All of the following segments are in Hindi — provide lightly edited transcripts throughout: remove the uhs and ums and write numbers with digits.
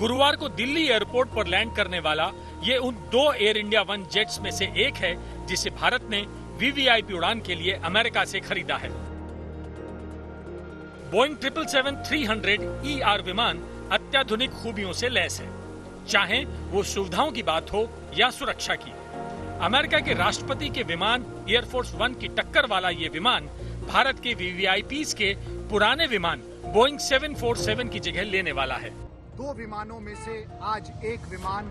गुरुवार को दिल्ली एयरपोर्ट पर लैंड करने वाला ये उन 2 एयर इंडिया वन जेट्स में से एक है जिसे भारत ने वीवीआईपी उड़ान के लिए अमेरिका से खरीदा है। बोइंग 777-300 विमान अत्याधुनिक खूबियों से लैस है, चाहे वो सुविधाओं की बात हो या सुरक्षा की। अमेरिका के राष्ट्रपति के विमान एयरफोर्स 1 की टक्कर वाला ये विमान भारत के वीवीआईपीज के पुराने विमान बोइंग 747 की जगह लेने वाला है। 2 विमानों में से आज एक विमान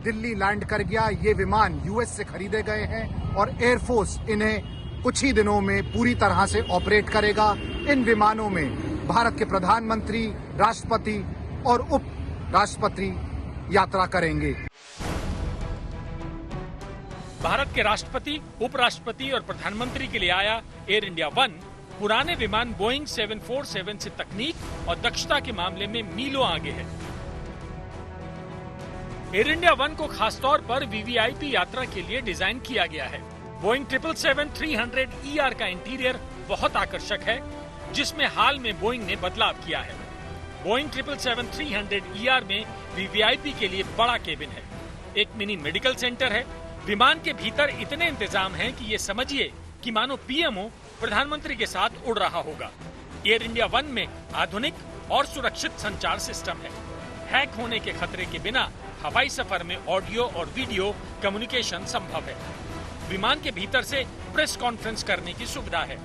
दिल्ली लैंड कर गया। ये विमान यूएस से खरीदे गए हैं और एयरफोर्स इन्हें कुछ ही दिनों में पूरी तरह से ऑपरेट करेगा। इन विमानों में भारत के प्रधानमंत्री, राष्ट्रपति और उप राष्ट्रपति यात्रा करेंगे। भारत के राष्ट्रपति, उपराष्ट्रपति और प्रधानमंत्री के लिए आया एयर इंडिया वन पुराने विमान बोइंग 747 से तकनीक और दक्षता के मामले में मीलों आगे है। एयर इंडिया वन को खासतौर पर वीवीआईपी यात्रा के लिए डिजाइन किया गया है। बोइंग 777-300 का इंटीरियर बहुत आकर्षक है, जिसमें हाल में बोइंग ने बदलाव किया है। बोइंग 777-300 में वीवीआईपी के लिए बड़ा केबिन है, एक मिनी मेडिकल सेंटर है। विमान के भीतर इतने इंतजाम हैं कि ये समझिए कि मानो पीएमओ प्रधानमंत्री के साथ उड़ रहा होगा। एयर इंडिया वन में आधुनिक और सुरक्षित संचार सिस्टम है। हैक होने के खतरे के बिना हवाई सफर में ऑडियो और वीडियो कम्युनिकेशन संभव है। विमान के भीतर से प्रेस कॉन्फ्रेंस करने की सुविधा है।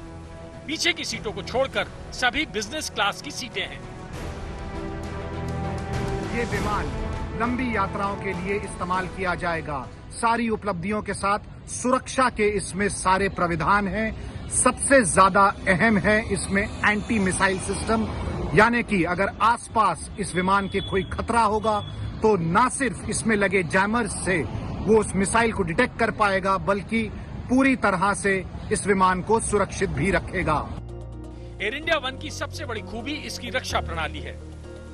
पीछे की सीटों को छोड़कर सभी बिजनेस क्लास की सीटें हैं। ये विमान लंबी यात्राओं के लिए इस्तेमाल किया जाएगा। सारी उपलब्धियों के साथ सुरक्षा के इसमें सारे प्राविधान हैं। सबसे ज्यादा अहम है इसमें एंटी मिसाइल सिस्टम, यानी कि अगर आसपास इस विमान के कोई खतरा होगा तो न सिर्फ इसमें लगे जैमर्स से वो उस मिसाइल को डिटेक्ट कर पाएगा, बल्कि पूरी तरह से इस विमान को सुरक्षित भी रखेगा। एयर इंडिया वन की सबसे बड़ी खूबी इसकी रक्षा प्रणाली है।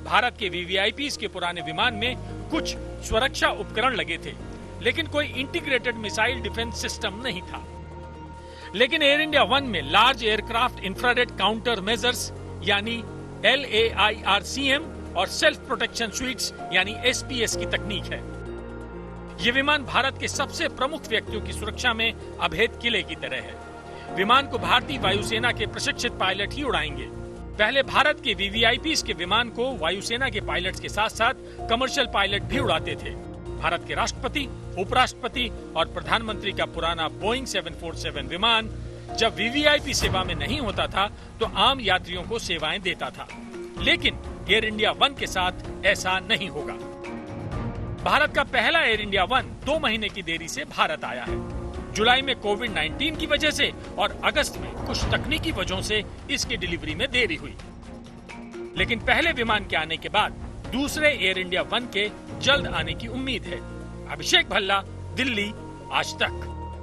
भारत के वीवीआईपीज के पुराने विमान में कुछ सुरक्षा उपकरण लगे थे, लेकिन कोई इंटीग्रेटेड मिसाइल डिफेंस सिस्टम नहीं था। लेकिन एयर इंडिया वन में large aircraft infrared counter measures यानी LAIRCM और सेल्फ प्रोटेक्शन स्वीट्स यानी SPS की तकनीक है। ये विमान भारत के सबसे प्रमुख व्यक्तियों की सुरक्षा में अभेद किले की तरह है। विमान को भारतीय वायुसेना के प्रशिक्षित पायलट ही उड़ाएंगे। पहले भारत के वीवीआईपीज के विमान को वायुसेना के पायलट्स के साथ साथ कमर्शियल पायलट भी उड़ाते थे। भारत के राष्ट्रपति, उपराष्ट्रपति और प्रधानमंत्री का पुराना बोइंग 747 विमान जब वीवीआईपी सेवा में नहीं होता था तो आम यात्रियों को सेवाएं देता था। लेकिन एयर इंडिया वन के साथ ऐसा नहीं होगा। भारत का पहला एयर इंडिया वन 2 महीने की देरी से भारत आया है। जुलाई में कोविड-19 की वजह से और अगस्त में कुछ तकनीकी वजहों से इसकी डिलीवरी में देरी हुई। लेकिन पहले विमान के आने के बाद दूसरे एयर इंडिया वन के जल्द आने की उम्मीद है। अभिषेक भल्ला, दिल्ली, आज तक।